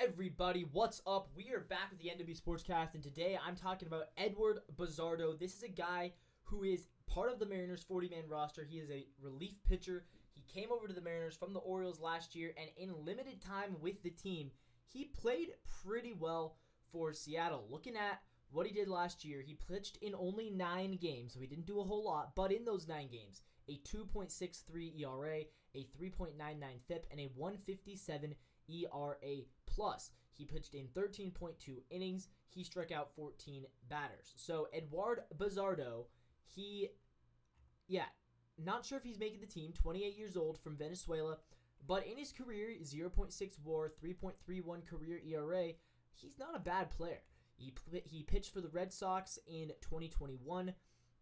Everybody, what's up? We are back with the NW Sportscast, and today I'm talking about Eduard Bazardo. This is a guy who is part of the Mariners 40-man roster. He is a relief pitcher. He came over to the Mariners from the Orioles last year, and in limited time with the team, he played pretty well for Seattle. Looking at what he did last year, he pitched in only 9 games, so he didn't do a whole lot, but in those 9 games, a 2.63 ERA, a 3.99 FIP, and a 157 ERA plus. He pitched in 13.2 innings. He struck out 14 batters. So Eduard Bazardo, not sure if he's making the team, 28 years old from Venezuela, but in his career, 0.6 WAR, 3.31 career ERA, he's not a bad player. He pitched for the Red Sox in 2021.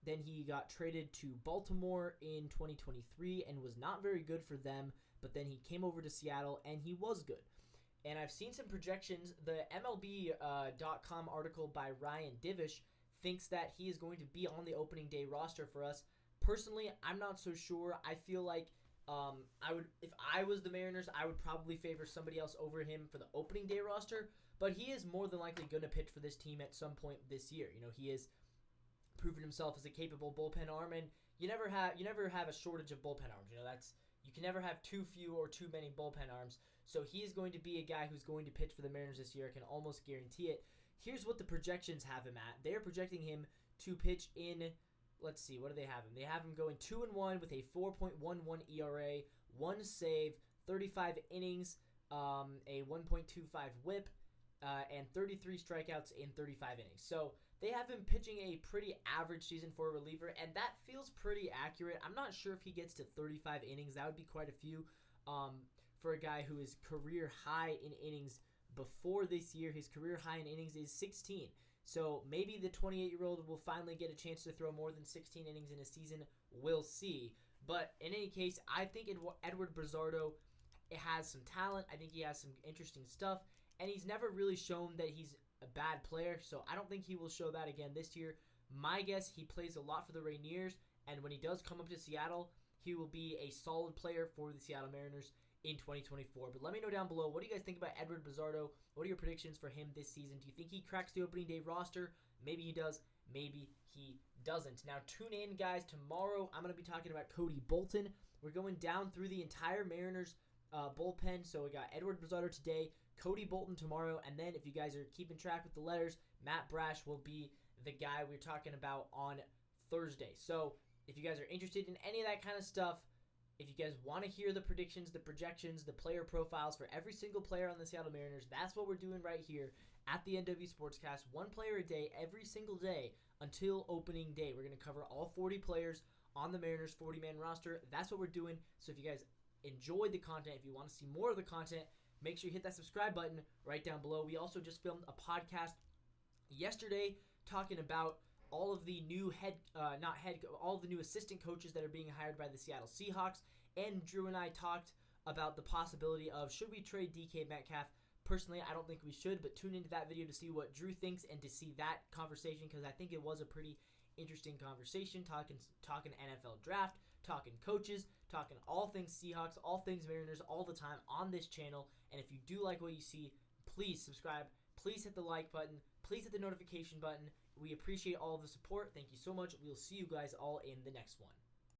Then he got traded to Baltimore in 2023 and was not very good for them, but then he came over to Seattle and he was good. And I've seen some projections. The MLB.com article by Ryan Divish thinks that he is going to be on the opening day roster for us. Personally, I'm not so sure. I feel like if I was the Mariners, I would probably favor somebody else over him for the opening day roster, but he is more than likely going to pitch for this team at some point this year. You know, he is proven himself as a capable bullpen arm, and you never have a shortage of bullpen arms. You know, you can never have too few or too many bullpen arms. So he is going to be a guy who's going to pitch for the Mariners this year. I can almost guarantee it. Here's what the projections have him at. They are projecting him to pitch in, let's see, what do they have him? They have him going 2-1 with a 4.11 ERA, 1 save, 35 innings, a 1.25 WHIP, and 33 strikeouts in 35 innings. So they have him pitching a pretty average season for a reliever, and that feels pretty accurate. I'm not sure if he gets to 35 innings. That would be quite a few for a guy who is career high in innings before this year. His career high in innings is 16. So maybe the 28-year-old will finally get a chance to throw more than 16 innings in a season. We'll see. But in any case, I think Eduard Bazardo has some talent. I think he has some interesting stuff. And he's never really shown that he's a bad player, so I don't think he will show that again this year. My guess, he plays a lot for the Rainiers, and when he does come up to Seattle, he will be a solid player for the Seattle Mariners in 2024. But let me know down below, what do you guys think about Eduard Bazardo? What are your predictions for him this season? Do you think he cracks the opening day roster? Maybe he does. Maybe he doesn't. Now, tune in, guys. Tomorrow, I'm going to be talking about Cody Bolton. We're going down through the entire Mariners bullpen. So we got Eduard Bazardo today, Cody Bolton tomorrow, and then if you guys are keeping track with the letters, Matt Brash will be the guy we're talking about on Thursday. So if you guys are interested in any of that kind of stuff, if you guys want to hear the predictions, the projections, the player profiles for every single player on the Seattle Mariners, that's what we're doing right here at the NW Sportscast. One player a day, every single day until opening day. We're going to cover all 40 players on the Mariners 40-man roster. That's what we're doing. So if you guys enjoyed the content, if you want to see more of the content, make sure you hit that subscribe button right down below. We also just filmed a podcast yesterday talking about all of the new all of the new assistant coaches that are being hired by the Seattle Seahawks. And Drew and I talked about the possibility of, should we trade DK Metcalf? Personally, I don't think we should, but tune into that video to see what Drew thinks and to see that conversation, because I think it was a pretty interesting conversation, talking NFL draft, talking coaches, talking all things Seahawks, all things Mariners, all the time on this channel. And if you do like what you see, please subscribe, please hit the like button, please hit the notification button. We appreciate all of the support. Thank you so much. We'll see you guys all in the next one.